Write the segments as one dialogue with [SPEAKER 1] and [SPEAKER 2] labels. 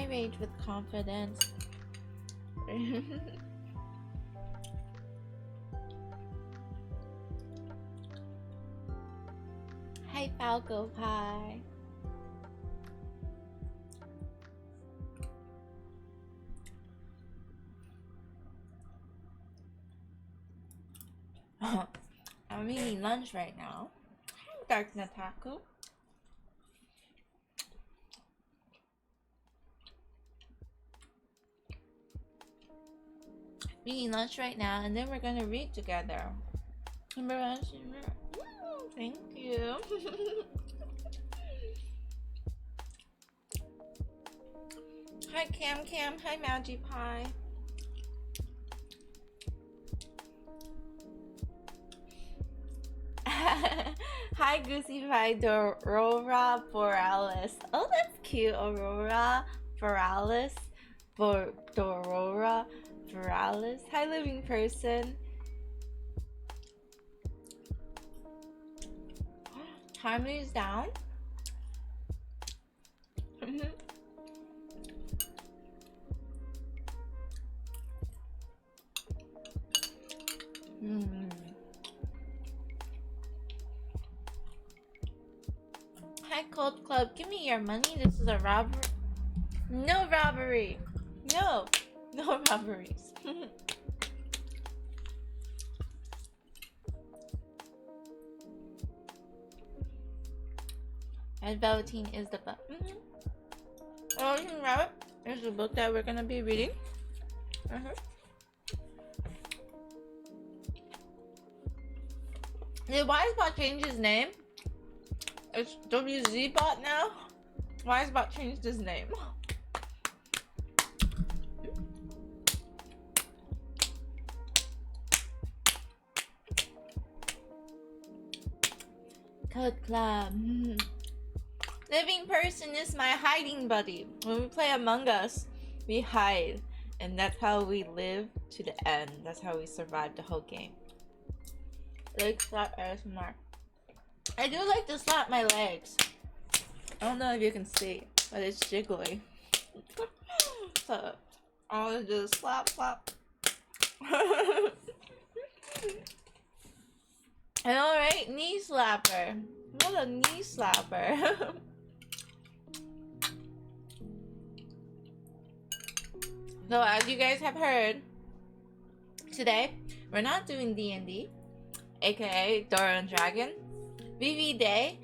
[SPEAKER 1] I rage with confidence. Hi, Falco Pie. I'm eating lunch right now. Hi, Dark Nataku. Eating lunch right now, and then we're gonna read together. Thank you. Hi, Cam Cam. Hi, Magi Pie. Hi, Goosey Pie. Aurora Borealis. Oh, that's cute. Aurora Borealis. Aurora Borealis. Hi, living person. Harmony's down. Hi, Cold Club. Give me your money. This is a robbery. No robbery. No. No robberies. And Velveteen is the book. Oh, you can grab it. There's the book that we're gonna be reading. Did Wisebot change his name? It's WZBot now? Wisebot changed his name. Code Club. Living person is my hiding buddy. When we play Among Us, we hide. And that's how we live to the end. That's how we survive the whole game. Leg slap ASMR. I do like to slap my legs. I don't know if you can see, but it's jiggly. So, I want to do slap, slap. I know, right? Knee slapper. What a knee slapper. So, as you guys have heard, today we're not doing D&D, aka Dora and Dragon. VV Day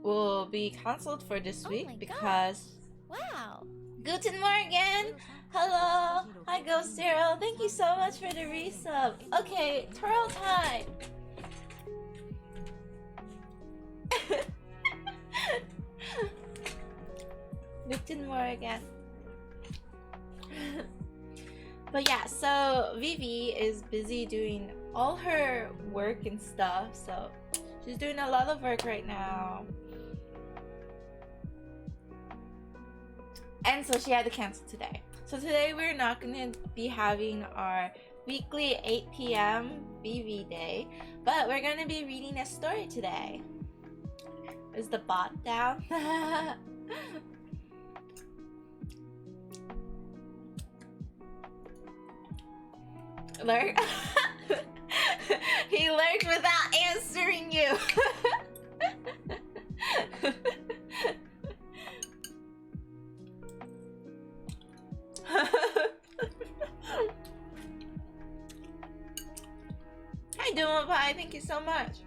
[SPEAKER 1] will be cancelled for this week because...
[SPEAKER 2] Wow!
[SPEAKER 1] Guten Morgen! Hello! Hi, Ghost Zero. Thank you so much for the resub. Okay, twirl time! Guten Morgen. But yeah, so Vivi is busy doing all her work and stuff, so she's doing a lot of work right now. And so she had to cancel today. So today we're not going to be having our weekly 8 p.m. Vivi Day, but we're going to be reading a story today. Is the bot down? Lurk? He lurked without answering you. Hi, Duma Pie. Thank you so much.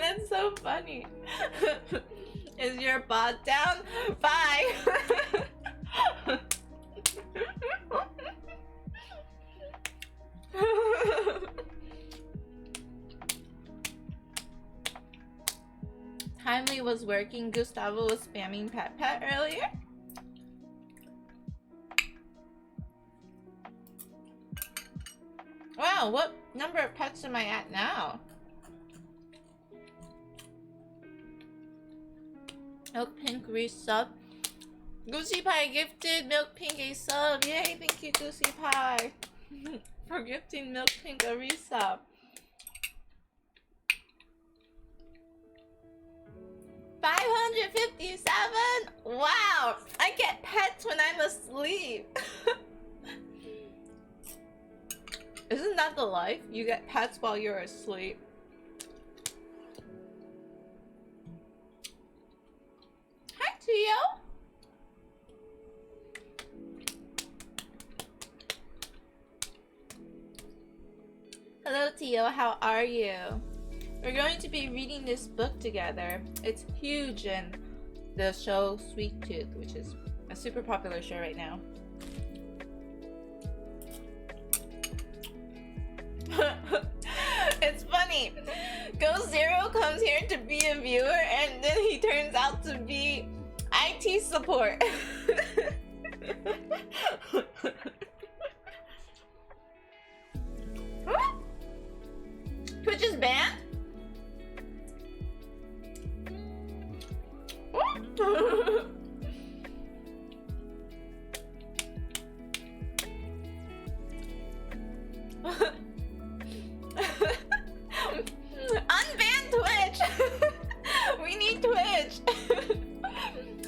[SPEAKER 1] That's so funny. Is your bot down? Bye. Timely was working. Gustavo was spamming Pet earlier. Wow, what number of pets am I at now? Milk Pink resub. Goosey Pie gifted Milk Pink a sub. Yay, thank you, Goosey Pie. for gifting Milk Pink a resub. 557! Wow! I get pets when I'm asleep. Isn't that the life? You get pets while you're asleep. Hi, Tio! Hello, Tio. How are you? We're going to be reading this book together. It's huge in the show Sweet Tooth, which is a super popular show right now. It's funny. Ghost Zero comes here to be a viewer and then he turns out to be IT support. Twitch is banned? Unban Twitch! We need Twitch!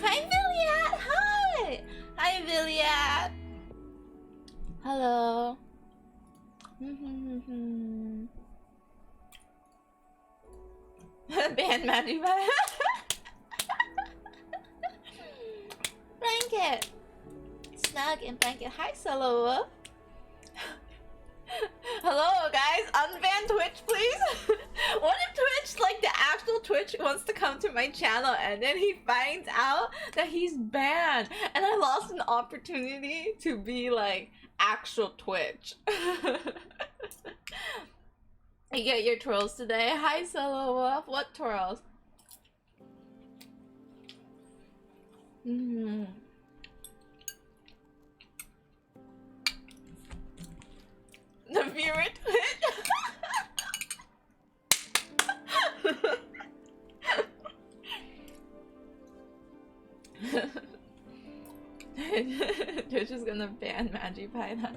[SPEAKER 1] Hi, Villiat! Hi! Hi, Villiat! Hello. Ban Magic Blanket! Snug and blanket. Hi, Solo Wolf. Hello, guys. Unban Twitch, please. What if Twitch, like the actual Twitch, wants to come to my channel and then he finds out that he's banned and I lost an opportunity to be like actual Twitch. You get your twirls today. Hi, Solo Wolf. What twirls? The viewer Twitch. Twitch is gonna ban Magipie now.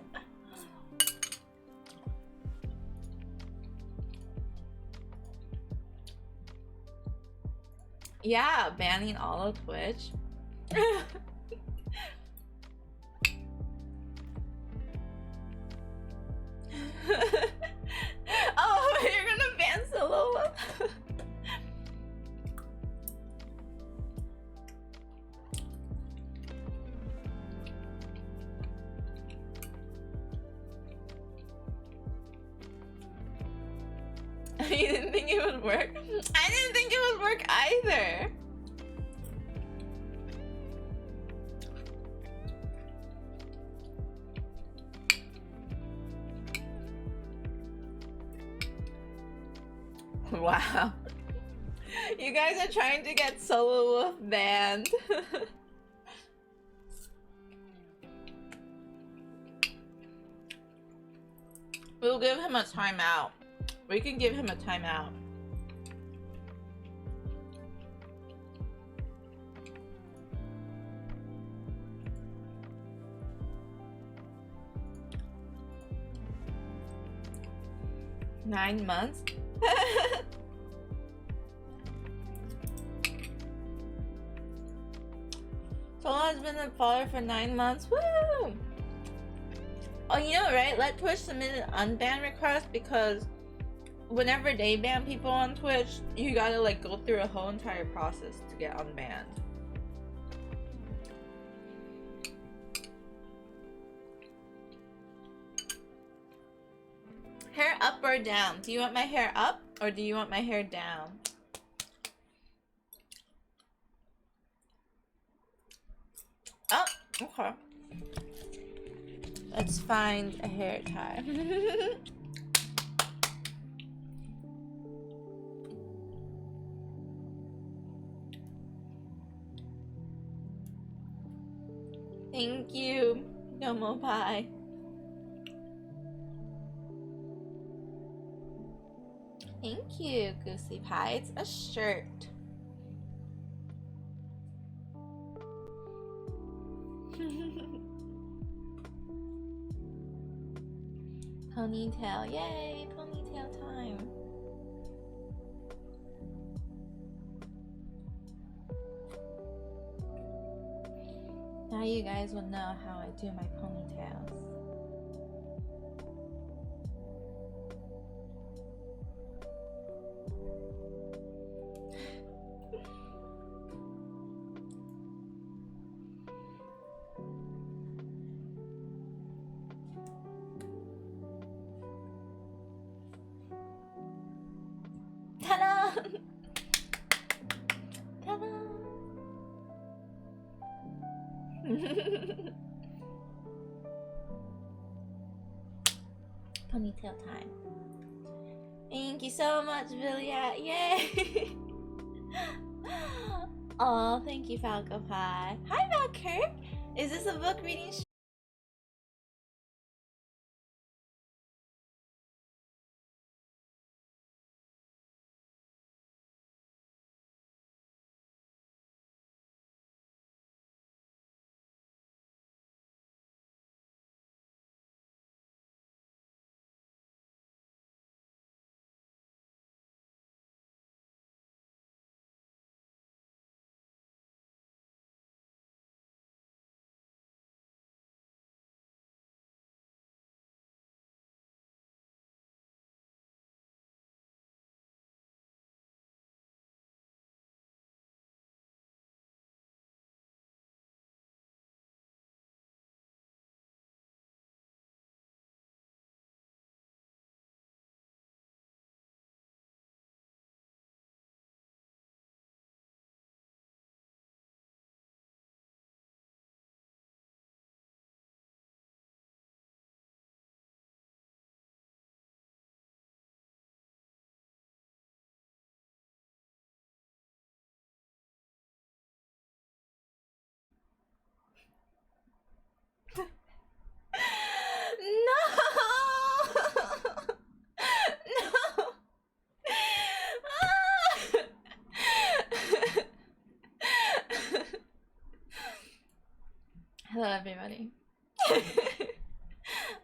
[SPEAKER 1] Yeah, banning all of Twitch. Oh, you're gonna ban Solo? You didn't think it would work? I didn't think it would work either. Wow. You guys are trying to get Solo Wolf banned. We'll give him a timeout. We can give him a timeout. Nine months? Solo has been a follower for 9 months. Woo! Oh, you know, right? Let Twitch submit an unban request because whenever they ban people on Twitch, you gotta like go through a whole entire process to get unbanned. Hair up or down? Do you want my hair up or do you want my hair down? Oh, okay. Let's find a hair tie. Thank you, Domo Pie. Thank you, Goosey Pie. It's a shirt. Ponytail, yay! Ponytail time. Now you guys will know how I do my ponytails. Ta-da! Ta-da! Ponytail time. Thank you so much, Villiat. Yay! Oh, thank you, Falco Pie. Hi, Valkirk. Is this a book reading? No! No! Hello, everybody.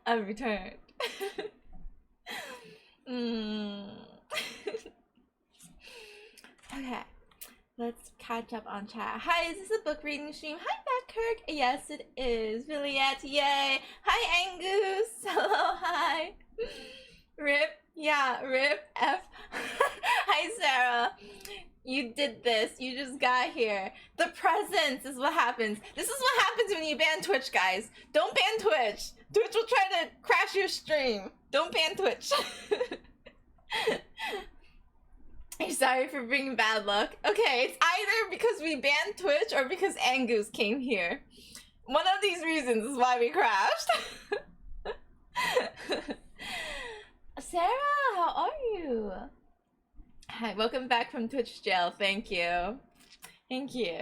[SPEAKER 1] I've returned. Okay, let's catch up on chat. Hi, is this a book reading stream? Hi, Matt Kirk. Yes, it is. Villiette, yay. Hi, Angus. Hello, hi. Rip, yeah, Rip, F. Hi, Sarah. You did this. You just got here. The presence is what happens. This is what happens when you ban Twitch, guys. Don't ban Twitch. Twitch will try to crash your stream. Don't ban Twitch. I'm sorry for bringing bad luck. Okay, it's either because we banned Twitch or because Angus came here. One of these reasons is why we crashed. Sarah, how are you? Hi, welcome back from Twitch jail. Thank you. Thank you.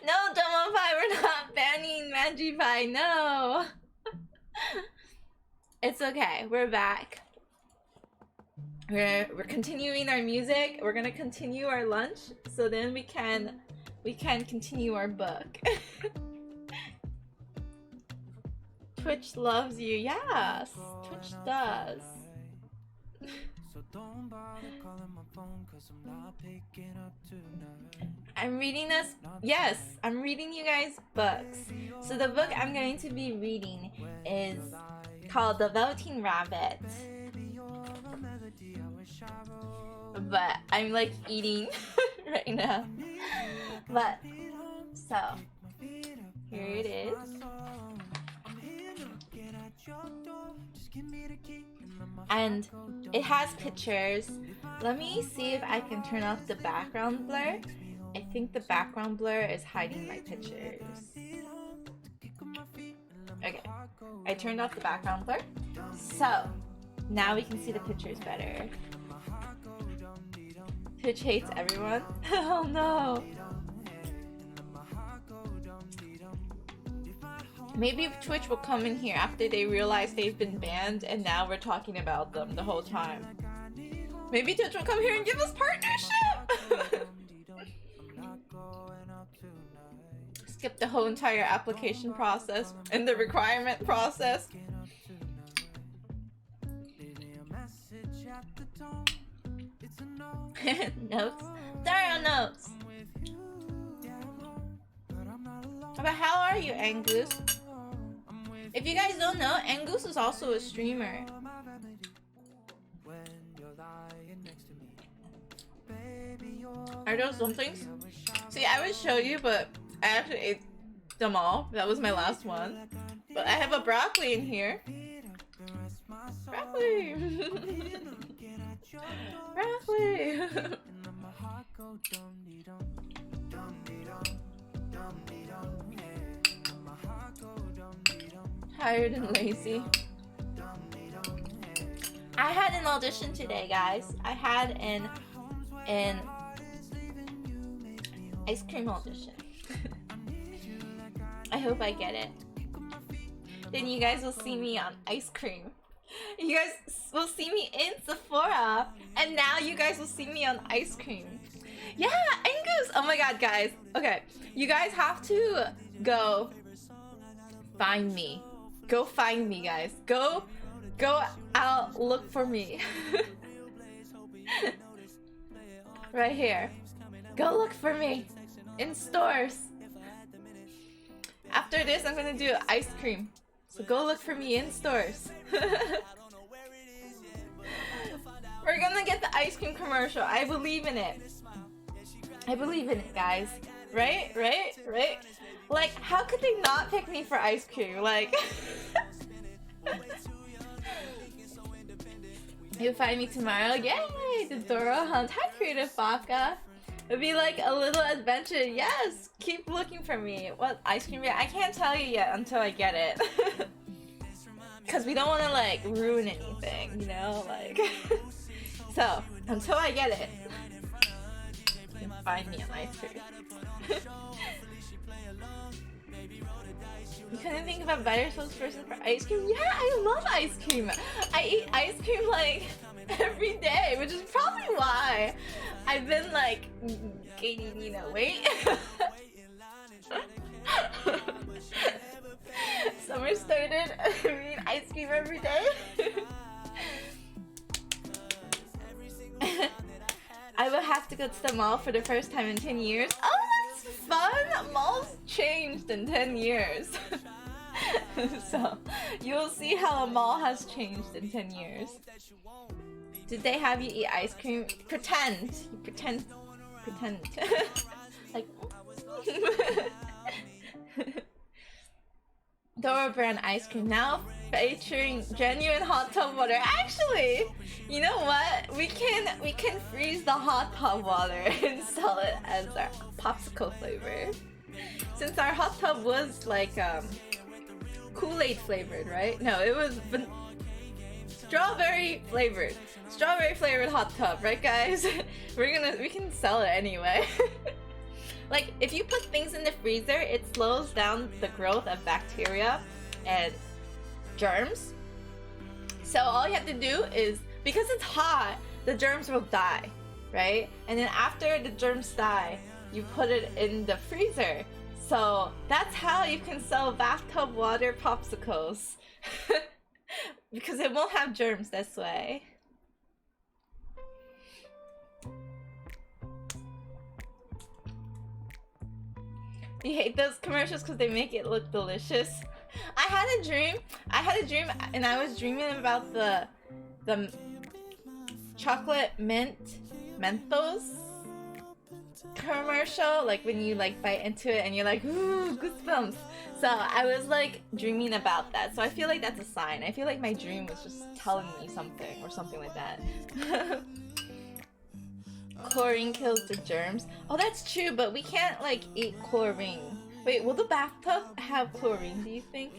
[SPEAKER 1] No, Domify, we're not banning Magify. No. It's okay. We're back. We're continuing our music. We're gonna continue our lunch, so then we can continue our book. Twitch loves you. Yes, Twitch does. I'm reading this. Yes, I'm reading you guys books. So the book I'm going to be reading is called The Velveteen Rabbit. But I'm like eating right now. But so here it is. And it has pictures. Let me see if I can turn off the background blur. I think the background blur is hiding my pictures. Okay, I turned off the background blur. So now we can see the pictures better. Twitch hates everyone. Oh no. Maybe Twitch will come in here after they realize they've been banned and now we're talking about them the whole time. Maybe Twitch will come here and give us partnership! Skip the whole entire application process and the requirement process. Notes. There are notes. But how are you, Angus? If you guys don't know, Angus is also a streamer. Are those dumplings? See, I would show you, but I actually ate them all. That was my last one. But I have a broccoli in here. Broccoli! Broccoli! Tired and lazy. I had an audition today, guys. I had an ice cream audition. I hope I get it. Then you guys will see me on ice cream. You guys will see me in Sephora, and now you guys will see me on ice cream. Yeah, Angus! Oh my god, guys. Okay, you guys have to go find me. Go find me, guys. Go out, look for me. Right here. Go look for me in stores. After this, I'm gonna do ice cream. So go look for me in stores. We're gonna get the ice cream commercial. I believe in it. I believe in it, guys. Right? Right? Right? Like, how could they not pick me for ice cream? Like... You'll find me tomorrow. Yay! The Dora Hunt. Hi, Creative Baka. It'll be like a little adventure. Yes! Keep looking for me. What ice cream? I can't tell you yet until I get it. Because we don't want to, like, ruin anything, you know? Like... So, until I get it, you can find me on ice cream. You couldn't think of a better spokesperson for ice cream? Yeah, I love ice cream. I eat ice cream like every day, which is probably why I've been like gaining, you know, weight. Summer started. I eat ice cream every day. I will have to go to the mall for the first time in 10 years. Oh, that's fun! Malls changed in 10 years. So, you'll see how a mall has changed in 10 years. Did they have you eat ice cream? Pretend. You pretend. Like... Dora brand ice cream now featuring genuine hot tub water. Actually, you know what? We can freeze the hot tub water and sell it as our popsicle flavor. Since our hot tub was like Kool-Aid flavored, right? No, it was strawberry flavored. Strawberry flavored hot tub, right, guys? we can sell it anyway. Like, if you put things in the freezer, it slows down the growth of bacteria and germs. So all you have to do is, because it's hot, the germs will die, right? And then after the germs die, you put it in the freezer. So that's how you can sell bathtub water popsicles. Because it won't have germs this way. You hate those commercials because they make it look delicious. I had a dream and I was dreaming about the chocolate Mentos commercial, like when you like bite into it and you're like, ooh, goosebumps. So I was like dreaming about that. So I feel like that's a sign. I feel like my dream was just telling me something or something like that. Chlorine kills the germs. Oh, that's true, but we can't like eat chlorine. Wait, will the bathtub have chlorine, do you think?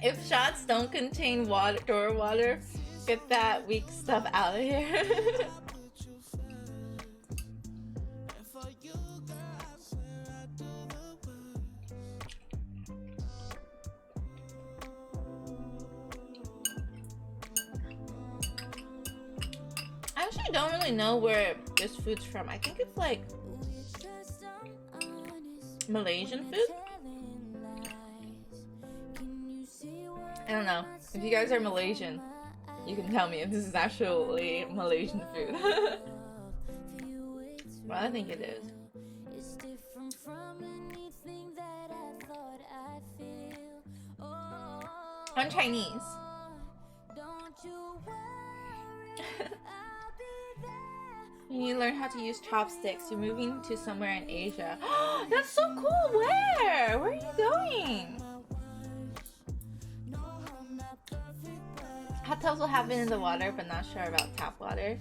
[SPEAKER 1] If shots don't contain water, door water, get that weak stuff out of here. I actually don't really know where this food's from. I think it's like Malaysian food? I don't know. If you guys are Malaysian, you can tell me if this is actually Malaysian food. Well, I think it is. I'm Chinese. You need to learn how to use chopsticks. You're moving to somewhere in Asia. That's so cool! Where? Where are you going? Hot tubs will happen in the water, but not sure about tap water.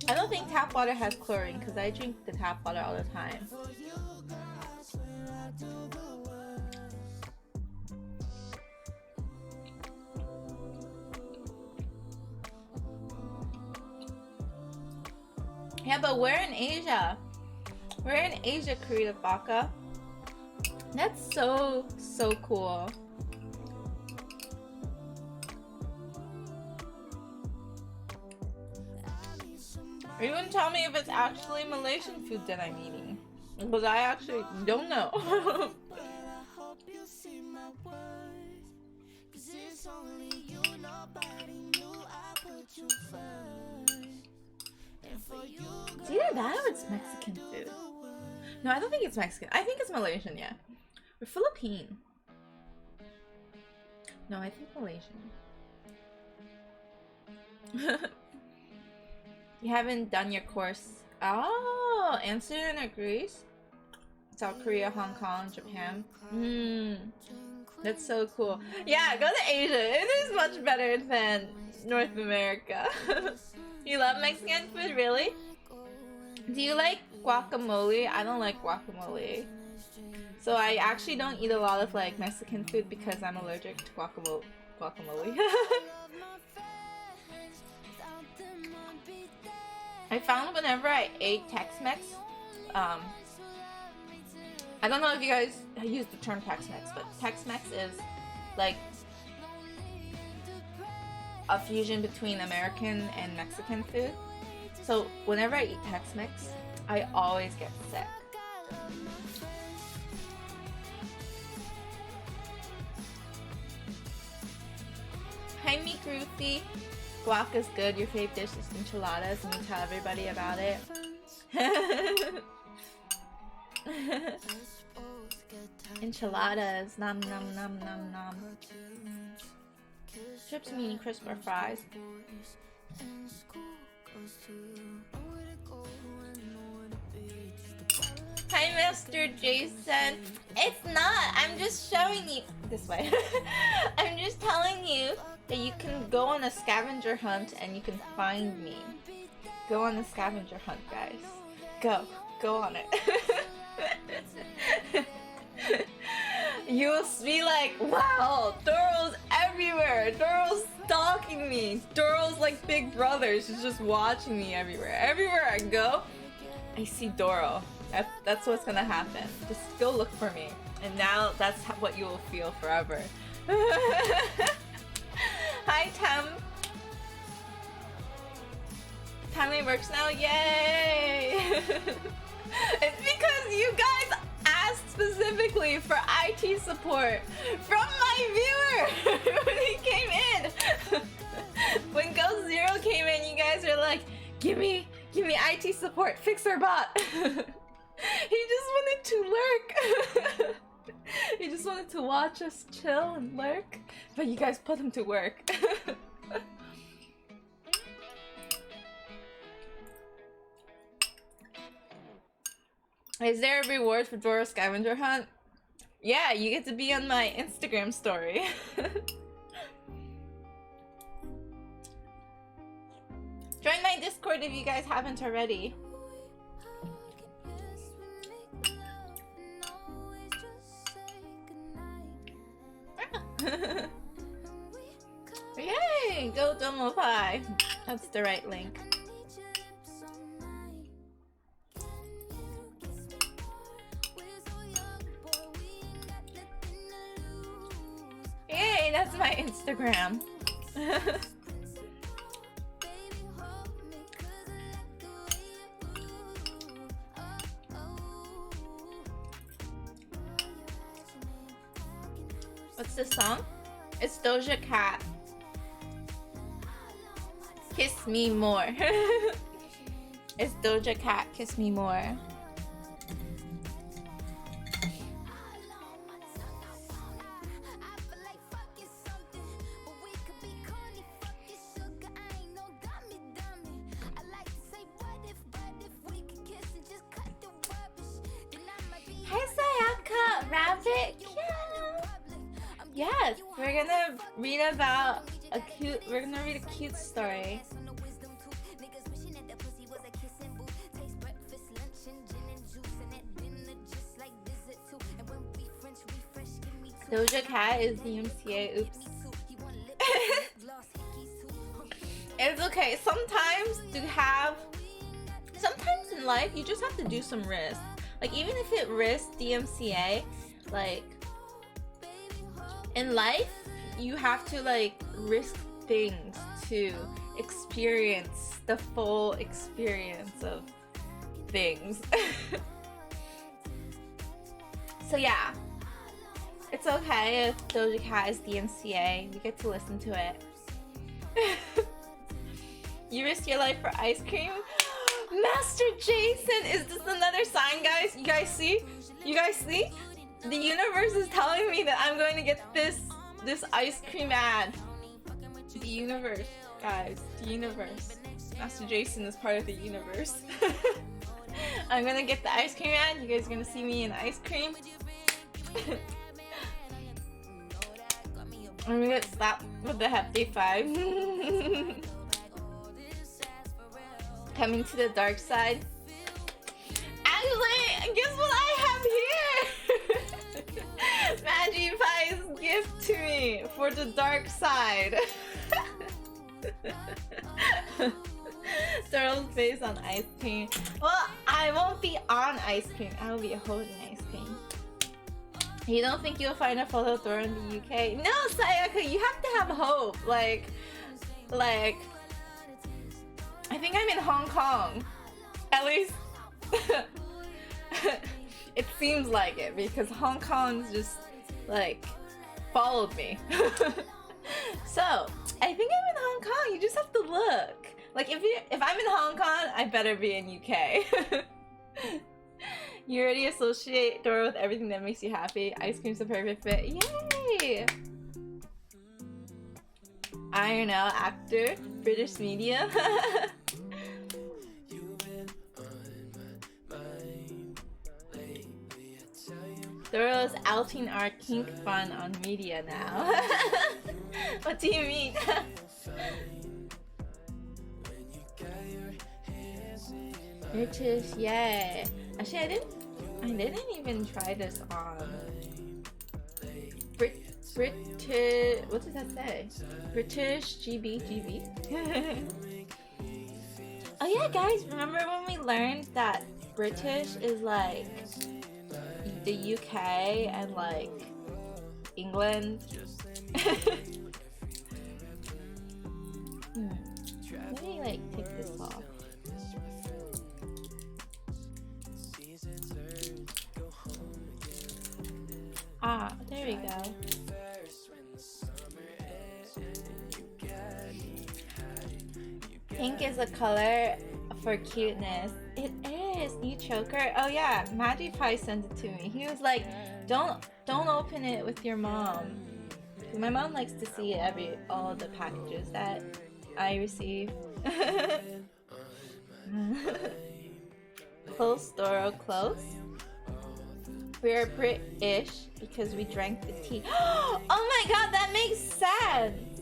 [SPEAKER 1] I don't think tap water has chlorine because I drink the tap water all the time. Yeah, but we're in Asia. We're in Asia, Kurita Baka. That's so cool. Are you gonna tell me if it's actually Malaysian food that I'm eating? Because I actually don't know. It's either that or it's Mexican food. No, I don't think it's Mexican. I think it's Malaysian, yeah. Or Philippine. No, I think Malaysian. You haven't done your course. Oh, Amsterdam or Greece? South Korea, Hong Kong, Japan. That's so cool. Yeah, go to Asia. It is much better than North America. You love Mexican food, really? Do you like guacamole? I don't like guacamole. So I actually don't eat a lot of like Mexican food because I'm allergic to guacamole. I found whenever I ate Tex-Mex, I don't know if you guys use the term Tex-Mex, but Tex-Mex is like a fusion between American and Mexican food. So whenever I eat Tex-Mex, I always get sick. Hi, me Groovy. Guac is good. Your favorite dish is enchiladas, and you tell everybody about it. Enchiladas. Nom nom nom nom nom. Chips, mini crisp, or fries. Hi, Mr. Jason. It's not. I'm just showing you this way. I'm just telling you that you can go on a scavenger hunt and you can find me. Go on a scavenger hunt, guys. Go on it. You'll be like, wow, Doro's everywhere. Doro's stalking me. Doro's like Big Brother. She's just watching me everywhere. Everywhere I go, I see Doro. That's what's gonna happen. Just go look for me. And now that's what you will feel forever. Hi, Tem. Timely works now. Yay! It's because you guys asked specifically for IT support from my viewer when he came in. When Ghost Zero came in, you guys were like, give me IT support, fix our bot. He just wanted to lurk. He just wanted to watch us chill and lurk, but you guys put him to work. Is there a reward for Doro Scavenger Hunt? Yeah, you get to be on my Instagram story. Join my Discord if you guys haven't already. Yay! Go Domo Pie. That's the right link. Yay! That's my Instagram. What's the song? It's Doja Cat. Kiss Me More. It's Doja Cat, Kiss Me More. Hi Sayaka, Rabbit. Yeah. Yes, we're gonna read about a cute story. Doja Cat is DMCA. Oops. It's okay. Sometimes in life you just have to do some risk. Like even if it risks DMCA, like in life you have to like risk things to experience the full experience of things. So yeah, it's okay if Doja Cat is DMCA. We get to listen to it. You risk your life for ice cream? Master Jason! Is this another sign, guys? You guys see? You guys see? The universe is telling me that I'm going to get this ice cream ad. The universe, guys. The universe. Master Jason is part of the universe. I'm gonna get the ice cream ad. You guys are gonna see me in ice cream. I'm gonna get slapped with the Hefty 5. Coming to the dark side. Actually, guess what I have here? Magi Pie's gift to me for the dark side. Throws face on ice cream. Well, I won't be on ice cream. I will be holding ice cream. You don't think you'll find a photo thrower in the UK? No, Sayaka, you have to have hope. Like, I think I'm in Hong Kong. At least, it seems like it because Hong Kong's just like followed me. So I think I'm in Hong Kong. You just have to look. Like if I'm in Hong Kong, I better be in UK. You already associate Dora with everything that makes you happy. Ice cream's a perfect fit. Yay! I don't know, actor, British media. Dora's outing our kink fun on media now. What do you mean? British, yeah. Actually, I didn't even try this on British. What does that say? British GB. Oh yeah, guys, remember when we learned that British is like the UK and like England? Let me like take this off. Ah, there we go. Pink is a color for cuteness. It is. New choker. Oh yeah, Magi Pie sent it to me. He was like, don't open it with your mom. My mom likes to see all the packages that I receive. Close, Doro, close. We're British because we drank the tea. Oh my god, that makes sense!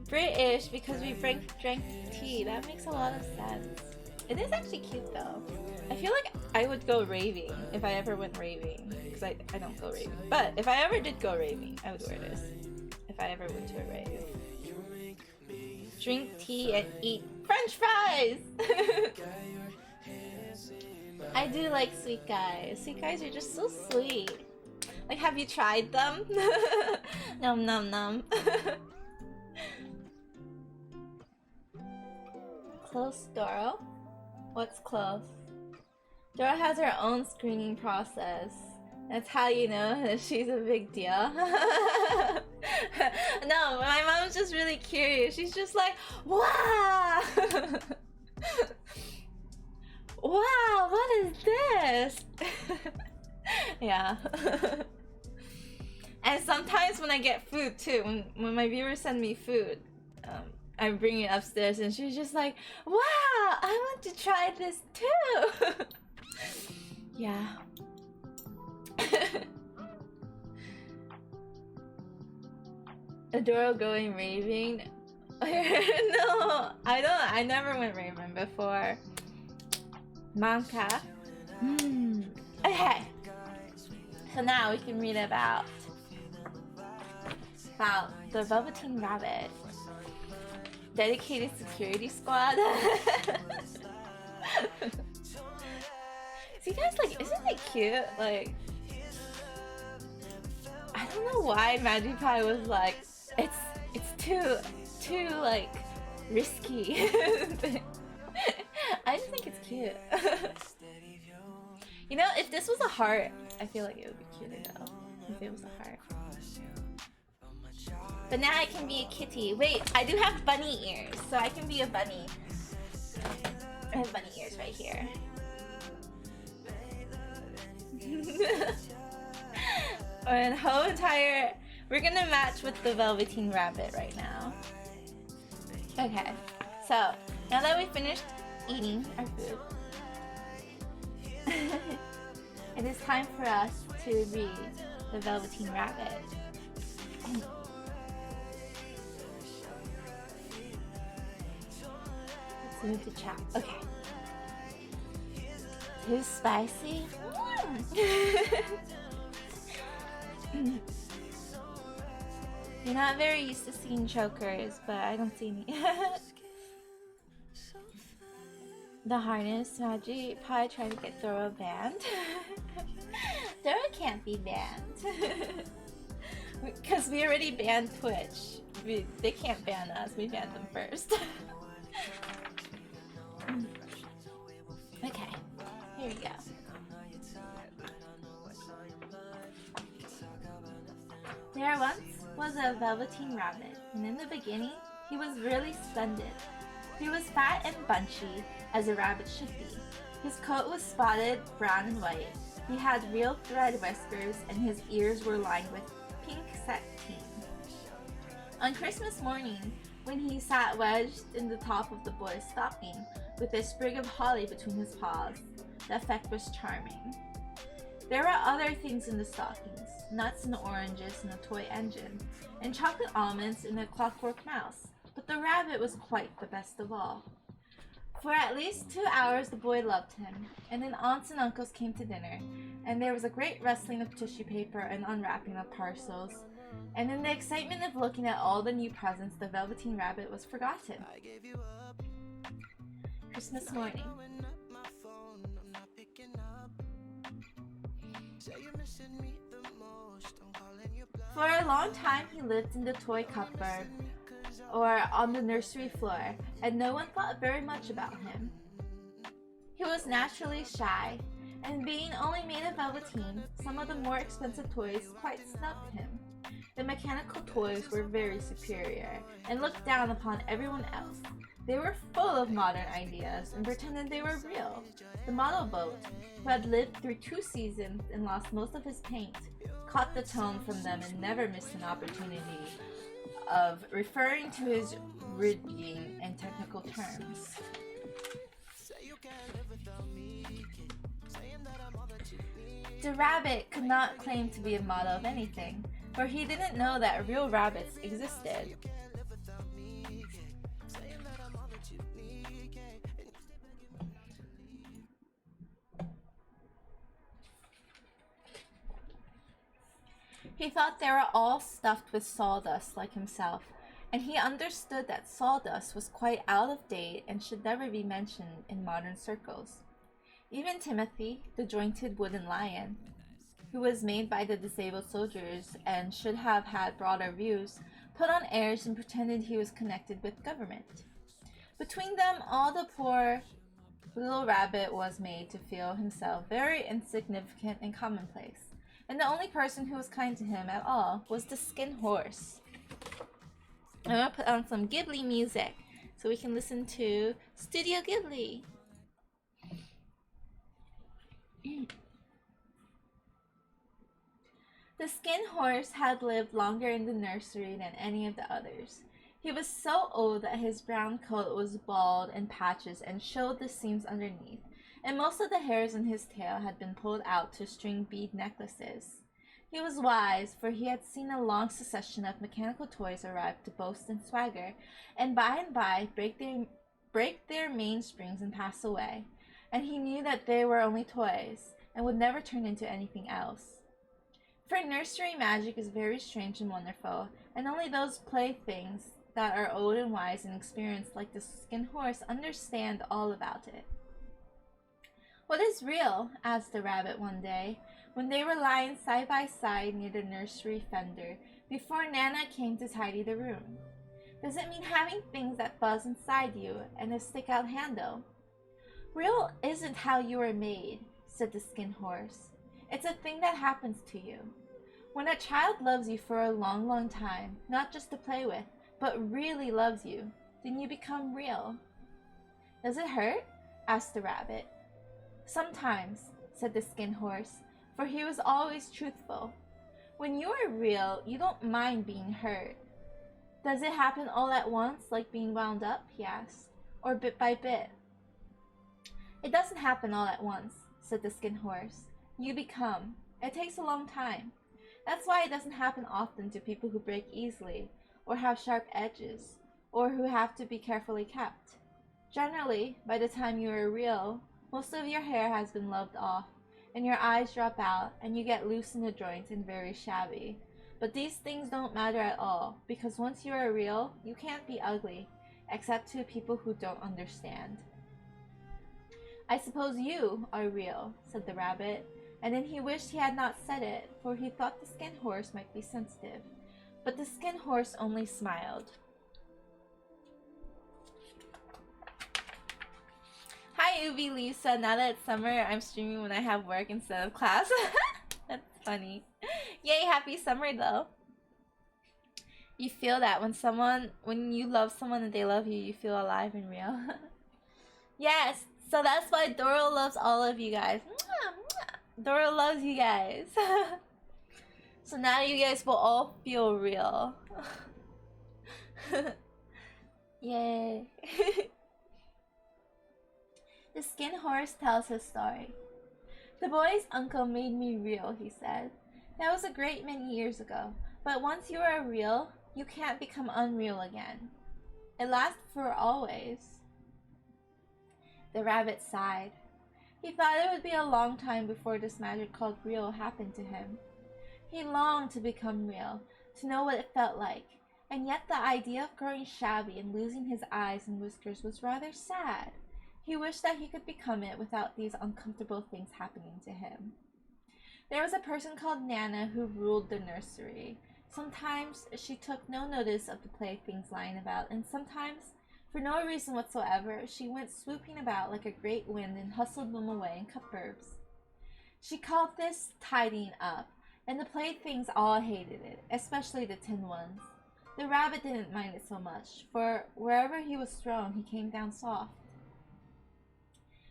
[SPEAKER 1] British because we drank the tea. That makes a lot of sense. It is actually cute though. I feel like I would go raving if I ever went raving. Because I don't go raving. But if I ever did go raving, I would wear this. If I ever went to a rave. Drink tea and eat french fries! I do like sweet guys. Sweet guys are just so sweet. Like, have you tried them? Nom nom nom. Close, Doro? What's close? Dora has her own screening process. That's how you know that she's a big deal. No, my mom's just really curious. She's just like, wow! Wow, what is this? Yeah. And sometimes when I get food too, when my viewers send me food, I bring it upstairs and she's just like, wow, I want to try this too. Yeah. Adoro going raving. No, I never went raving before. Manka. Okay. So now we can read about the Velveteen Rabbit. Dedicated security squad. See guys, like, isn't it cute? Like, I don't know why Magipie was like, it's too like risky. I just think it's cute. You know, if this was a heart, I feel like it would be cuter though. If it was a heart. But now I can be a kitty. Wait, I do have bunny ears, so I can be a bunny. I have bunny ears right here. And whole entire... We're gonna match with the Velveteen Rabbit right now. Okay, so now that we finished eating our food, it is time for us to read the Velveteen Rabbit. Let's move to chat. Okay. Too spicy? You're not very used to seeing chokers, but I don't see any. The harness, Magi probably trying to get Thorough banned. Thorough can't be banned. Because we already banned Twitch. They can't ban us, we banned them first. Okay, here we go. There once was a Velveteen Rabbit, and in the beginning, he was really splendid. He was fat and bunchy, as a rabbit should be. His coat was spotted brown and white. He had real thread whiskers, and his ears were lined with pink sateen. On Christmas morning, when he sat wedged in the top of the boy's stocking, with a sprig of holly between his paws, the effect was charming. There were other things in the stockings, nuts and oranges in a toy engine, and chocolate almonds in a clockwork mouse, but the rabbit was quite the best of all. For at least 2 hours the boy loved him, and then aunts and uncles came to dinner, and there was a great rustling of tissue paper and unwrapping of parcels, and in the excitement of looking at all the new presents, the Velveteen Rabbit was forgotten. Christmas morning. For a long time he lived in the toy cupboard or on the nursery floor, and no one thought very much about him. He was naturally shy, and being only made of velveteen, some of the more expensive toys quite snubbed him. The mechanical toys were very superior and looked down upon everyone else. They were full of modern ideas and pretended they were real. The model boat, who had lived through 2 seasons and lost most of his paint, caught the tone from them and never missed an opportunity of referring to his rigging in technical terms. The rabbit could not claim to be a model of anything, for he didn't know that real rabbits existed. He thought they were all stuffed with sawdust like himself, and he understood that sawdust was quite out of date and should never be mentioned in modern circles. Even Timothy, the jointed wooden lion, who was made by the disabled soldiers and should have had broader views, put on airs and pretended he was connected with government. Between them, all the poor little rabbit was made to feel himself very insignificant and commonplace. And the only person who was kind to him at all was the skin horse. I'm gonna put on some Ghibli music so we can listen to Studio Ghibli. The skin horse had lived longer in the nursery than any of the others. He was so old that his brown coat was bald in patches and showed the seams underneath, and most of the hairs in his tail had been pulled out to string bead necklaces. He was wise, for he had seen a long succession of mechanical toys arrive to boast and swagger, and by break their mainsprings and pass away, and he knew that they were only toys, and would never turn into anything else. For nursery magic is very strange and wonderful, and only those playthings that are old and wise and experienced like the skin horse understand all about it. "What is real?" asked the rabbit one day, when they were lying side by side near the nursery fender before Nana came to tidy the room. "Does it mean having things that buzz inside you and a stick-out handle?" "Real isn't how you are made," said the skin horse. "It's a thing that happens to you. When a child loves you for a long, long time, not just to play with, but really loves you, then you become real." "Does it hurt?" asked the rabbit. "Sometimes," said the skin horse, for he was always truthful. "When you are real, you don't mind being hurt." "Does it happen all at once, like being wound up?" he asked, "or bit by bit?" "It doesn't happen all at once," said the skin horse. "You become. It takes a long time. That's why it doesn't happen often to people who break easily, or have sharp edges, or who have to be carefully kept. Generally, by the time you are real, most of your hair has been loved off, and your eyes drop out, and you get loose in the joints and very shabby. But these things don't matter at all, because once you are real, you can't be ugly, except to people who don't understand." "I suppose you are real," said the rabbit, and then he wished he had not said it, for he thought the skin horse might be sensitive. But the skin horse only smiled. Hi, Ubi Lisa. Now that it's summer, I'm streaming when I have work instead of class. That's funny. Yay, happy summer though. You feel that when you love someone and they love you, you feel alive and real. Yes, so that's why Doro loves all of you guys. Doro loves you guys. So now you guys will all feel real. Yay. The skin horse tells his story. "The boy's uncle made me real," he said. "That was a great many years ago, but once you are real, you can't become unreal again. It lasts for always." The rabbit sighed. He thought it would be a long time before this magic called real happened to him. He longed to become real, to know what it felt like, and yet the idea of growing shabby and losing his eyes and whiskers was rather sad. He wished that he could become it without these uncomfortable things happening to him. There was a person called Nana who ruled the nursery. Sometimes she took no notice of the playthings lying about, and sometimes, for no reason whatsoever, she went swooping about like a great wind and hustled them away in cupboards. She called this tidying up, and the playthings all hated it, especially the tin ones. The rabbit didn't mind it so much, for wherever he was thrown, he came down soft.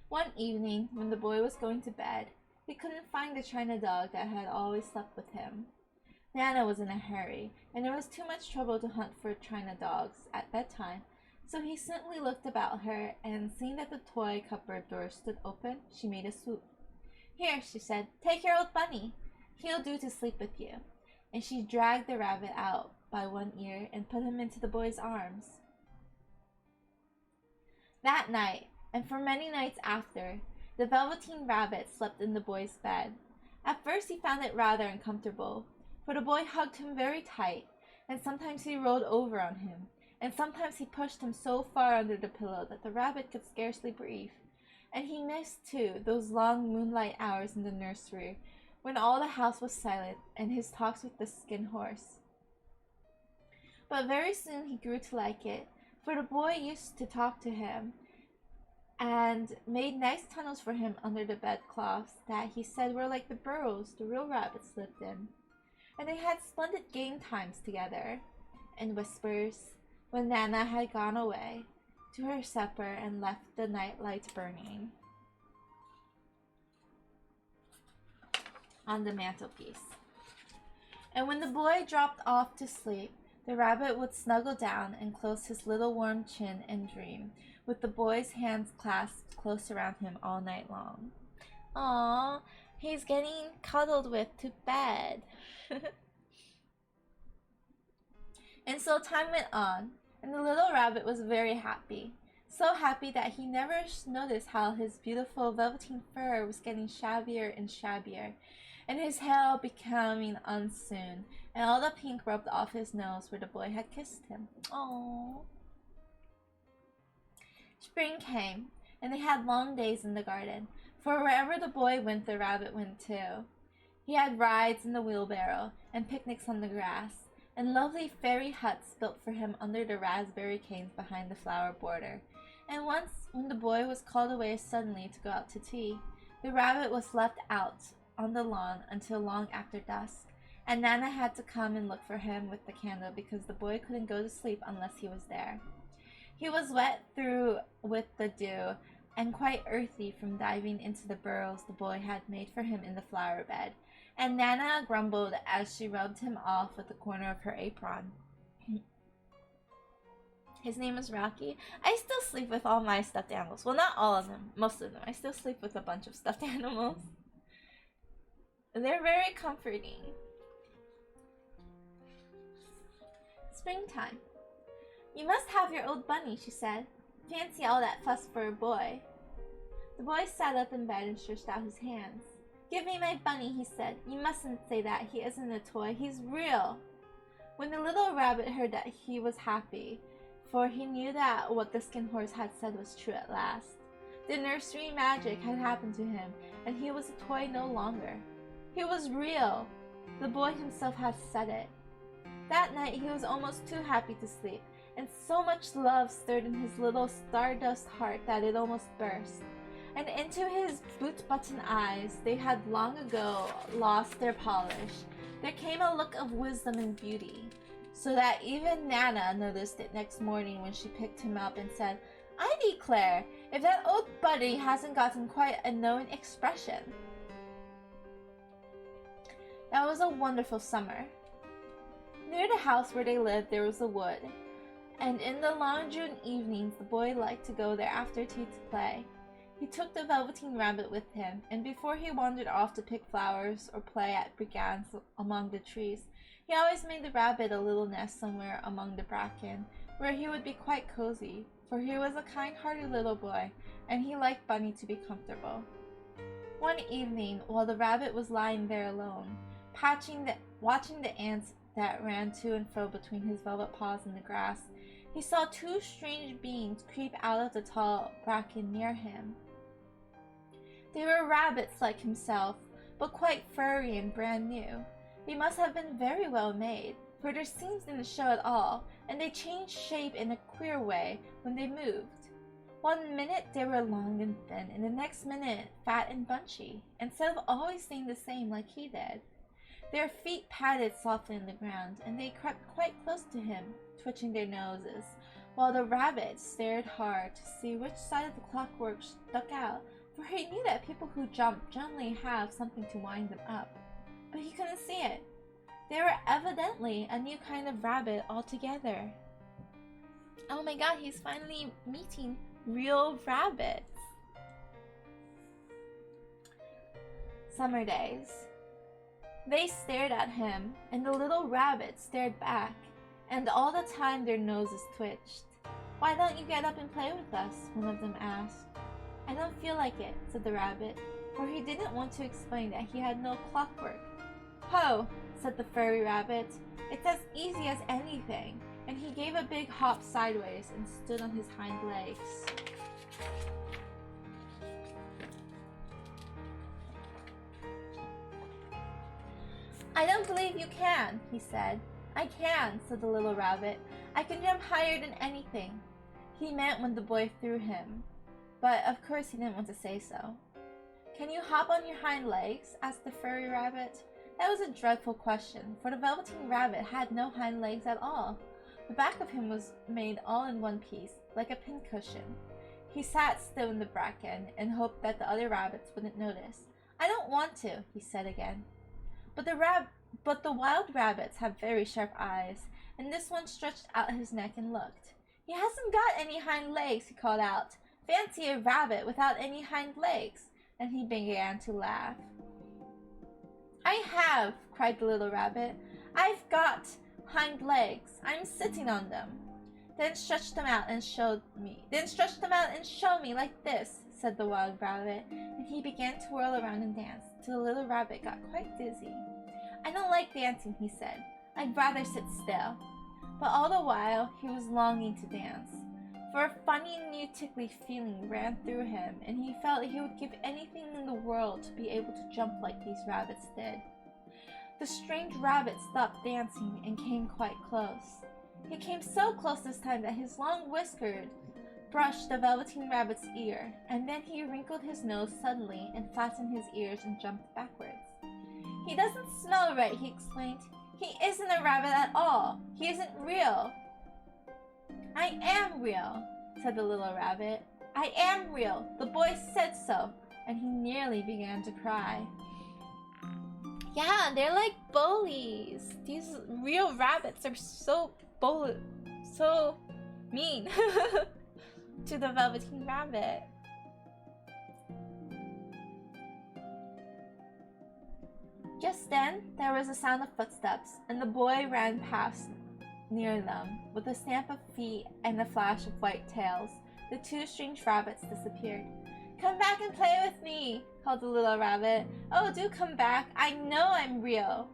[SPEAKER 1] One evening, when the boy was going to bed, he couldn't find the china dog that had always slept with him. Nana was in a hurry, and there was too much trouble to hunt for china dogs at bedtime, so he simply looked about her, and seeing that the toy cupboard door stood open, she made a swoop. "Here," she said, "take your old bunny. He'll do to sleep with you." And she dragged the rabbit out by one ear and put him into the boy's arms. That night, and for many nights after, the Velveteen Rabbit slept in the boy's bed. At first he found it rather uncomfortable, for the boy hugged him very tight, and sometimes he rolled over on him, and sometimes he pushed him so far under the pillow that the rabbit could scarcely breathe. And he missed, too, those long moonlight hours in the nursery, when all the house was silent, and his talks with the skin horse. But very soon he grew to like it, for the boy used to talk to him, and made nice tunnels for him under the bedclothes that he said were like the burrows the real rabbits lived in. And they had splendid game times together. In whispers, when Nana had gone away to her supper and left the night lights burning on the mantelpiece. And when the boy dropped off to sleep, the rabbit would snuggle down and close his little warm chin and dream, with the boy's hands clasped close around him all night long. Aww, he's getting cuddled with to bed. And so time went on, and the little rabbit was very happy. So happy that he never noticed how his beautiful velveteen fur was getting shabbier and shabbier, and his hair becoming unsoon, and all the pink rubbed off his nose where the boy had kissed him. Aww. Spring came, and they had long days in the garden, for wherever the boy went, the rabbit went too. He had rides in the wheelbarrow, and picnics on the grass, and lovely fairy huts built for him under the raspberry canes behind the flower border. And once, when the boy was called away suddenly to go out to tea, the rabbit was left out on the lawn until long after dusk, and Nana had to come and look for him with the candle because the boy couldn't go to sleep unless he was there. He was wet through with the dew and quite earthy from diving into the burrows the boy had made for him in the flower bed, and Nana grumbled as she rubbed him off with the corner of her apron. His name is Rocky. I still sleep with all my stuffed animals. Well, not all of them. Most of them. I still sleep with a bunch of stuffed animals. They're very comforting. Springtime. You must have your old bunny, she said. Fancy all that fuss for a boy. The boy sat up in bed and stretched out his hands. Give me my bunny, he said. You mustn't say that. He isn't a toy. He's real. When the little rabbit heard that, he was happy, for he knew that what the skin horse had said was true at last. The nursery magic had happened to him, and he was a toy no longer. He was real. The boy himself had said it. That night he was almost too happy to sleep, and so much love stirred in his little stardust heart that it almost burst. And into his boot-button eyes, they had long ago lost their polish, there came a look of wisdom and beauty, so that even Nana noticed it next morning when she picked him up and said, I declare, if that old buddy hasn't gotten quite a knowing expression. That was a wonderful summer. Near the house where they lived there was a wood, and in the long June evenings the boy liked to go there after tea to play. He took the velveteen rabbit with him, and before he wandered off to pick flowers or play at brigands among the trees, he always made the rabbit a little nest somewhere among the bracken, where he would be quite cozy, for he was a kind-hearted little boy, and he liked Bunny to be comfortable. One evening, while the rabbit was lying there alone, watching the ants that ran to and fro between his velvet paws in the grass, he saw two strange beings creep out of the tall bracken near him. They were rabbits like himself, but quite furry and brand new. They must have been very well made, for their seams didn't show at all, and they changed shape in a queer way when they moved. One minute they were long and thin, and the next minute fat and bunchy, instead of always staying the same like he did. Their feet padded softly in the ground, and they crept quite close to him, twitching their noses, while the rabbit stared hard to see which side of the clockwork stuck out, for he knew that people who jump generally have something to wind them up. But he couldn't see it. They were evidently a new kind of rabbit altogether. Oh my god, he's finally meeting real rabbits. Summer days. They stared at him, and the little rabbit stared back, and all the time their noses twitched. Why don't you get up and play with us? One of them asked. I don't feel like it, said the rabbit, for he didn't want to explain that he had no clockwork. Ho, said the furry rabbit, it's as easy as anything, and he gave a big hop sideways and stood on his hind legs. I don't believe you can, he said. I can, said the little rabbit. I can jump higher than anything. He meant when the boy threw him. but of course he didn't want to say so. Can you hop on your hind legs? Asked the furry rabbit. That was a dreadful question, for the Velveteen Rabbit had no hind legs at all. The back of him was made all in one piece, like a pincushion. He sat still in the bracken and hoped that the other rabbits wouldn't notice. I don't want to, he said again. But the wild rabbits have very sharp eyes, and this one stretched out his neck and looked. He hasn't got any hind legs, he called out. Fancy a rabbit without any hind legs. And he began to laugh. I have, cried the little rabbit. I've got hind legs. I'm sitting on them. Then stretch them out and show me. Like this, said the wild rabbit, and he began to whirl around and dance till the little rabbit got quite dizzy. I don't like dancing, he said. I'd rather sit still. But all the while he was longing to dance, for a funny new tickly feeling ran through him, and he felt he would give anything in the world to be able to jump like these rabbits did. The strange rabbit stopped dancing and came quite close. He came so close this time that his long whiskers brushed the Velveteen Rabbit's ear, and then he wrinkled his nose suddenly and flattened his ears and jumped backwards. He doesn't smell right, he explained. He isn't a rabbit at all. He isn't real. I am real, said the little rabbit. I am real. The boy said so, and he nearly began to cry. Yeah, they're like bullies. These real rabbits are so mean to the Velveteen Rabbit. Just then, there was a sound of footsteps, and the boy ran past near them. With a stamp of feet and a flash of white tails, the two strange rabbits disappeared. Come back and play with me, called the little rabbit. Oh, do come back. I know I'm real.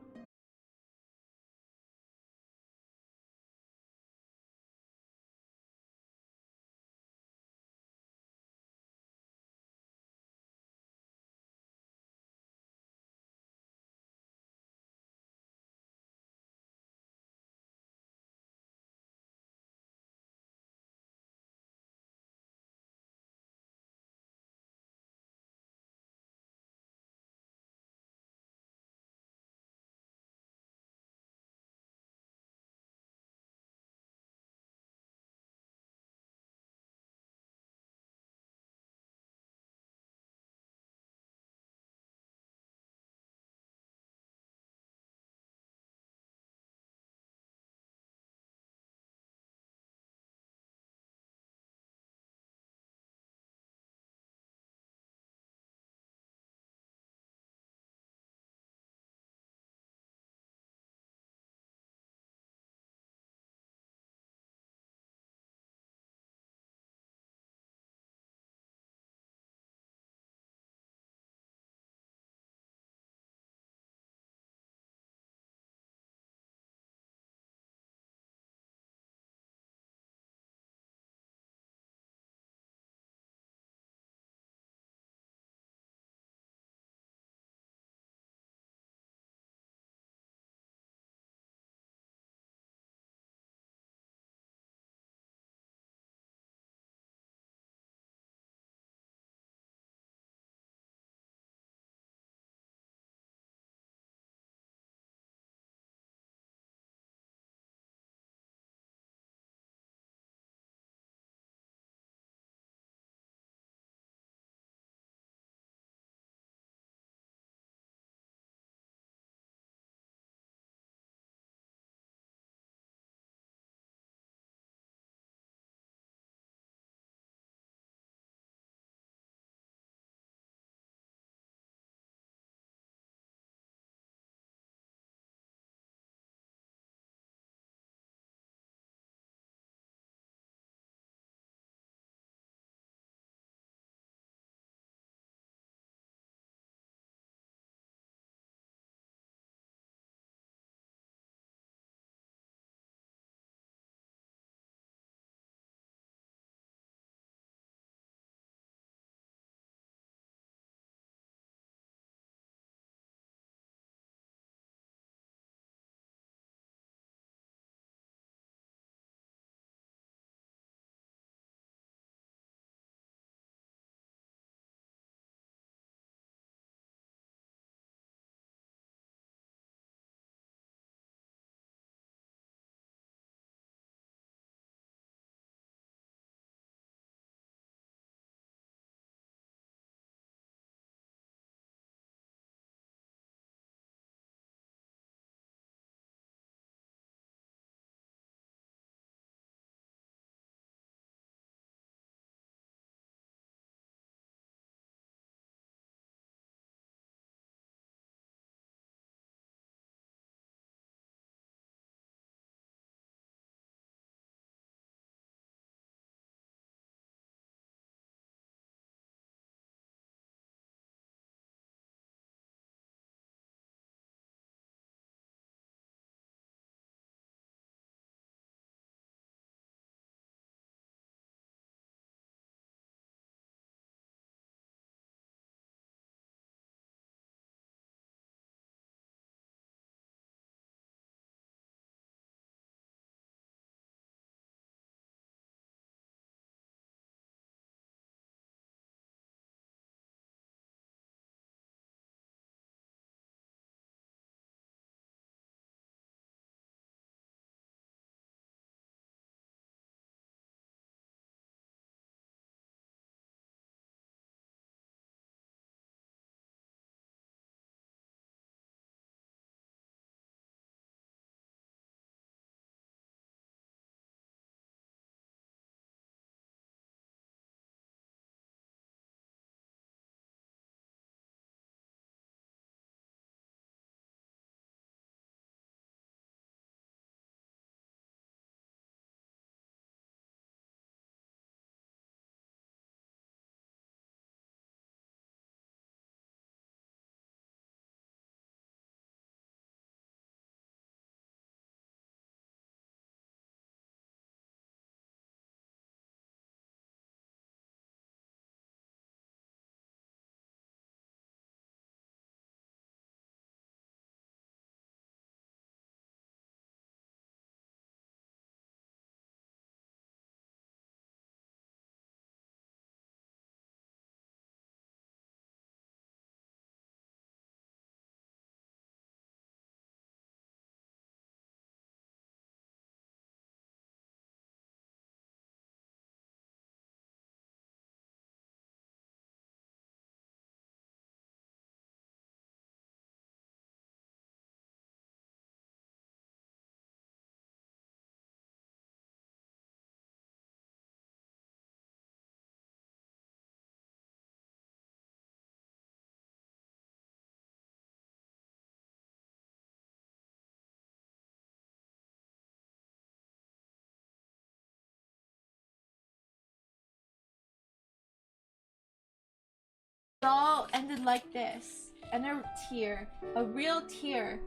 [SPEAKER 1] It all ended like this, and a real tear,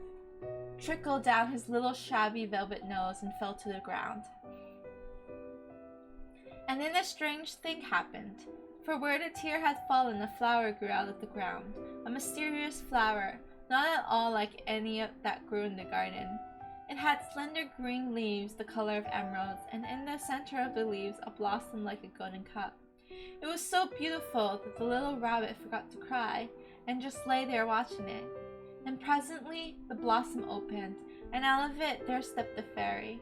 [SPEAKER 1] trickled down his little shabby velvet nose and fell to the ground. And then a strange thing happened, for where the tear had fallen a flower grew out of the ground, a mysterious flower, not at all like any that grew in the garden. It had slender green leaves the color of emeralds, and in the center of the leaves a blossom like a golden cup. It was so beautiful that the little rabbit forgot to cry, and just lay there watching it. And presently the blossom opened, and out of it there stepped the fairy.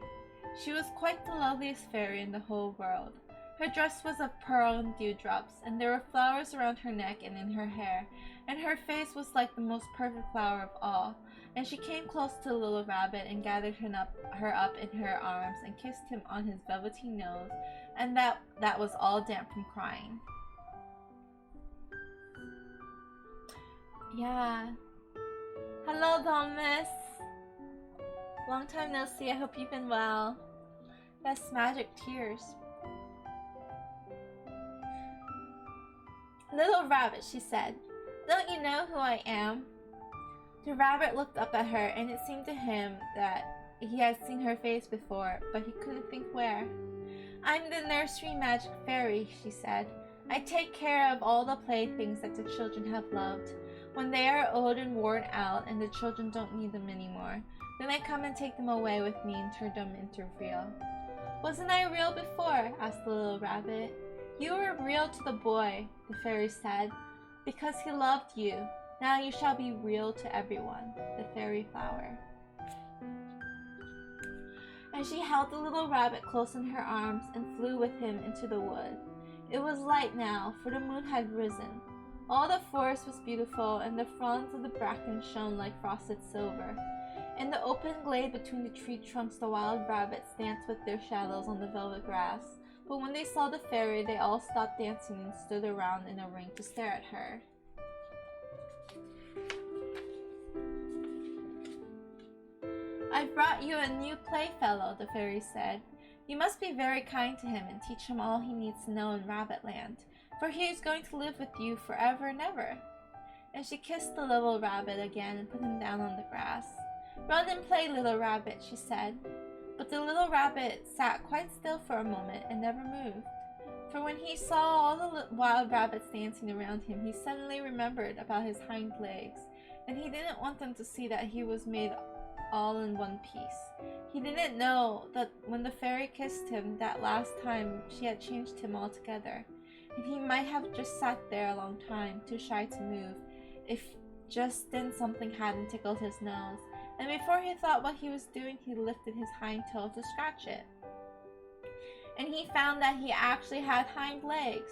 [SPEAKER 1] She was quite the loveliest fairy in the whole world. Her dress was of pearl and dewdrops, and there were flowers around her neck and in her hair, and her face was like the most perfect flower of all. And she came close to the little rabbit and gathered her up in her arms and kissed him on his velveteen nose, and that was all damp from crying. Yeah. Hello, Thomas. Long time no see. I hope you've been well. Yes, magic tears. Little rabbit, she said, don't you know who I am? The rabbit looked up at her, and it seemed to him that he had seen her face before, but he couldn't think where. I'm the nursery magic fairy, she said. I take care of all the playthings that the children have loved. When they are old and worn out and the children don't need them anymore, then I come and take them away with me and turn them into real. Wasn't I real before? Asked the little rabbit. You were real to the boy, the fairy said, because he loved you. Now you shall be real to everyone, the fairy flower. And she held the little rabbit close in her arms and flew with him into the wood. It was light now, for the moon had risen. All the forest was beautiful, and the fronds of the bracken shone like frosted silver. In the open glade between the tree trunks, the wild rabbits danced with their shadows on the velvet grass. But when they saw the fairy, they all stopped dancing and stood around in a ring to stare at her. I've brought you a new playfellow, the fairy said. You must be very kind to him and teach him all he needs to know in Rabbitland, for he is going to live with you forever and ever. And she kissed the little rabbit again and put him down on the grass. Run and play, little rabbit, she said. But the little rabbit sat quite still for a moment and never moved. For when he saw all the wild rabbits dancing around him, he suddenly remembered about his hind legs, and he didn't want them to see that he was made all in one piece. He didn't know that when the fairy kissed him that last time, she had changed him altogether, and he might have just sat there a long time, too shy to move, if just then something hadn't tickled his nose, and before he thought what he was doing, he lifted his hind toe to scratch it. And he found that he actually had hind legs.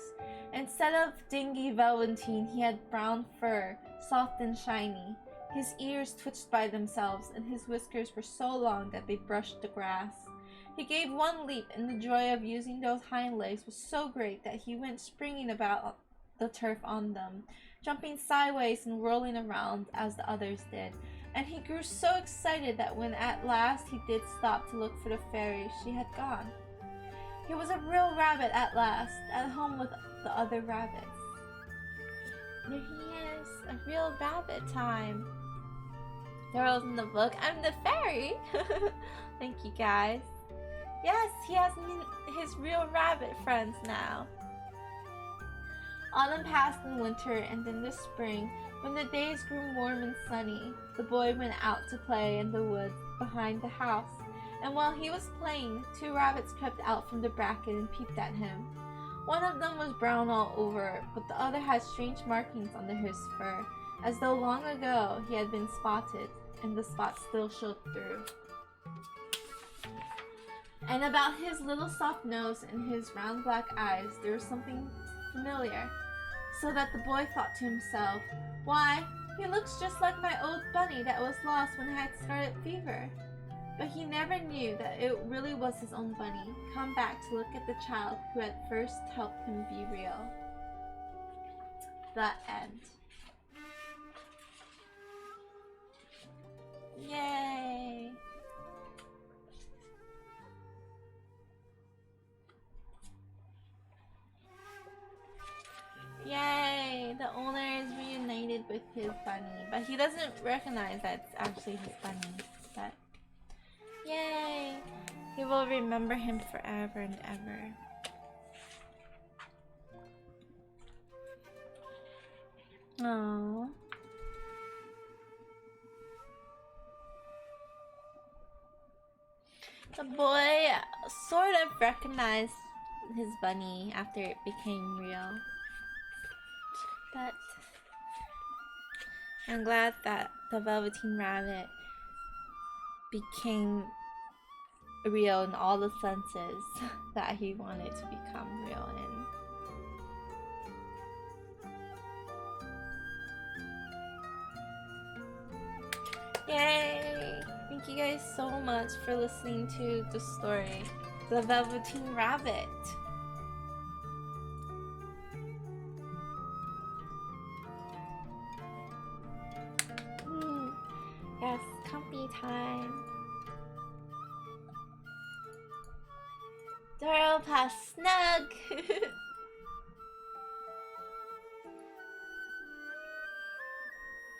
[SPEAKER 1] Instead of dingy velveteen, he had brown fur, soft and shiny. His ears twitched by themselves, and his whiskers were so long that they brushed the grass. He gave one leap, and the joy of using those hind legs was so great that he went springing about the turf on them, jumping sideways and rolling around as the others did. And he grew so excited that when at last he did stop to look for the fairy, she had gone. He was a real rabbit at last, at home with the other rabbits. There he is, a real rabbit time. Daryl's in the book. I'm the fairy. Thank you, guys. Yes, he has his real rabbit friends now. Autumn passed in winter, and in the spring, when the days grew warm and sunny, the boy went out to play in the woods behind the house. And while he was playing, two rabbits crept out from the bracken and peeped at him. One of them was brown all over, but the other had strange markings under his fur, as though long ago he had been spotted, and the spots still showed through. And about his little soft nose and his round black eyes there was something familiar, so that the boy thought to himself, "Why, he looks just like my old bunny that was lost when I had scarlet fever." But he never knew that it really was his own bunny, come back to look at the child who had first helped him be real. The end. Yay! Yay! The owner his bunny, but he doesn't recognize that it's actually his bunny. But yay! He will remember him forever and ever. Aww. The boy sort of recognized his bunny after it became real. But I'm glad that the Velveteen Rabbit became real in all the senses that he wanted to become real in. Yay! Thank you guys so much for listening to the story, The Velveteen Rabbit. Yes, comfy time. Doro pass snug.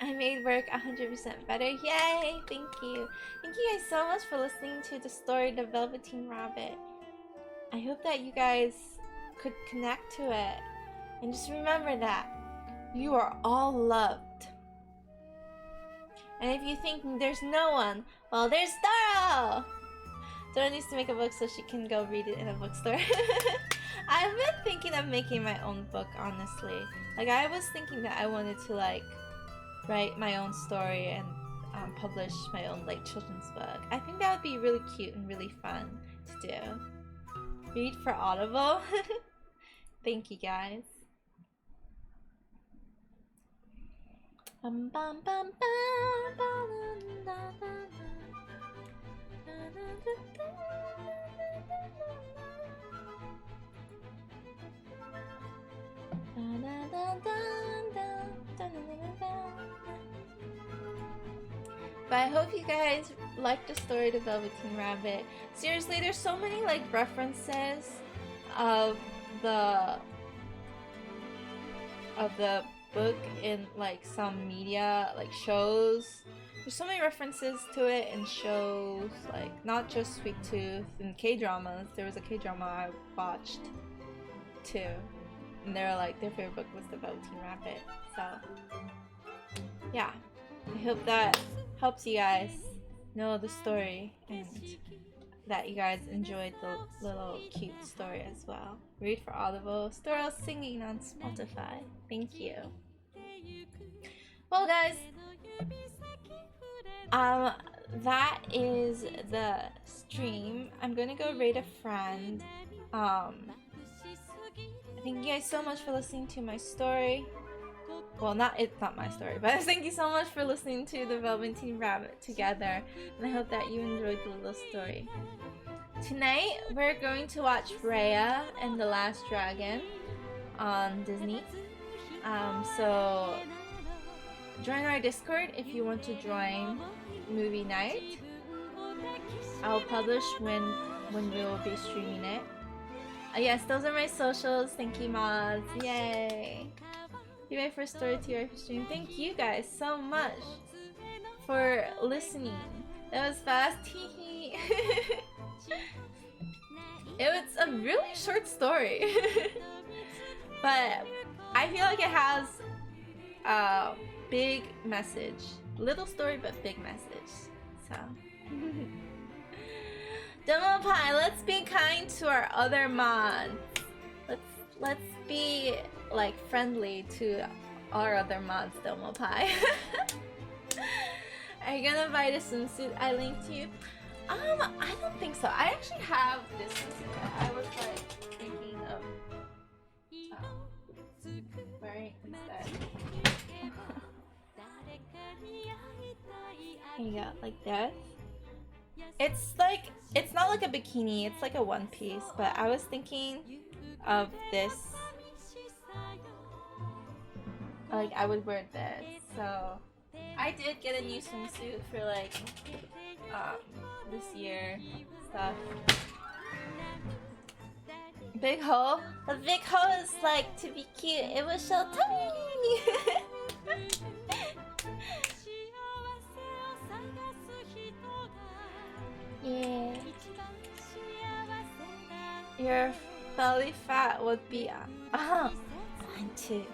[SPEAKER 1] I made work 100% better. Yay! Thank you. Thank you guys so much for listening to the story, The Velveteen Rabbit. I hope that you guys could connect to it. And just remember that you are all loved. And if you think there's no one, well, there's Doro! Doro needs to make a book so she can go read it in a bookstore. I've been thinking of making my own book, honestly. Like, I was thinking that I wanted to, like, write my own story and publish my own, like, children's book. I think that would be really cute and really fun to do. Read for Audible. Thank you, guys. Bum, bum, bum, bum, bum, bum, bum. But I hope you guys like the story, The Velveteen Rabbit. Seriously, there's so many like references of the book in like some media, like shows. There's so many references to it in shows, like not just Sweet Tooth and K-dramas. There was a K-drama I watched too, and they were like their favorite book was The Velveteen Rabbit. So yeah, I hope that helps you guys know the story and that you guys enjoyed the little cute story as well. Read for Audible. Doro singing on Spotify. Thank you. Well, guys, that is the stream. I'm gonna go raid a friend. Thank you guys so much for listening to my story. Well, it's not my story, but thank you so much for listening to The Velveteen Rabbit together, and I hope that you enjoyed the little story. Tonight, we're going to watch Raya and the Last Dragon on Disney. So join our Discord if you want to join movie night. I'll publish when we will be streaming it. Yes, those are my socials. Thank you, mods. Yay! You my first story to your stream. Thank you guys so much for listening. That was fast. It was a really short story, but I feel like it has a big message. Little story, but big message. So, Domo Pie, let's be kind to our other mods. Let's be like friendly to our other mods, Domo Pie. Are you gonna buy the swimsuit I linked to you? I don't think so. I actually have this swimsuit that I was like thinking of wearing instead. Here you go, like this. It's not like a bikini, it's like a one piece, but I was thinking of this. Like, I would wear this, so I did get a new swimsuit for like this year stuff. Big hole? A big hole is like to be cute. It was so tiny. Your belly fat would be mine too.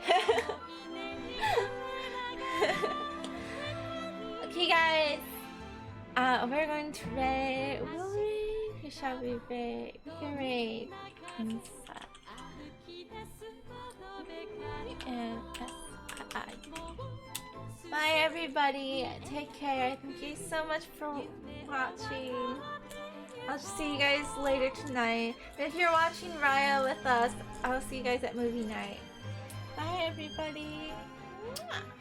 [SPEAKER 1] Okay, guys. We're going to raid. We'll raid. Who shall we raid? We can raid inside. And bye, everybody. Take care. Thank you so much for watching. I'll just see you guys later tonight. And if you're watching Raya with us, I'll see you guys at movie night. Bye, everybody. Mwah.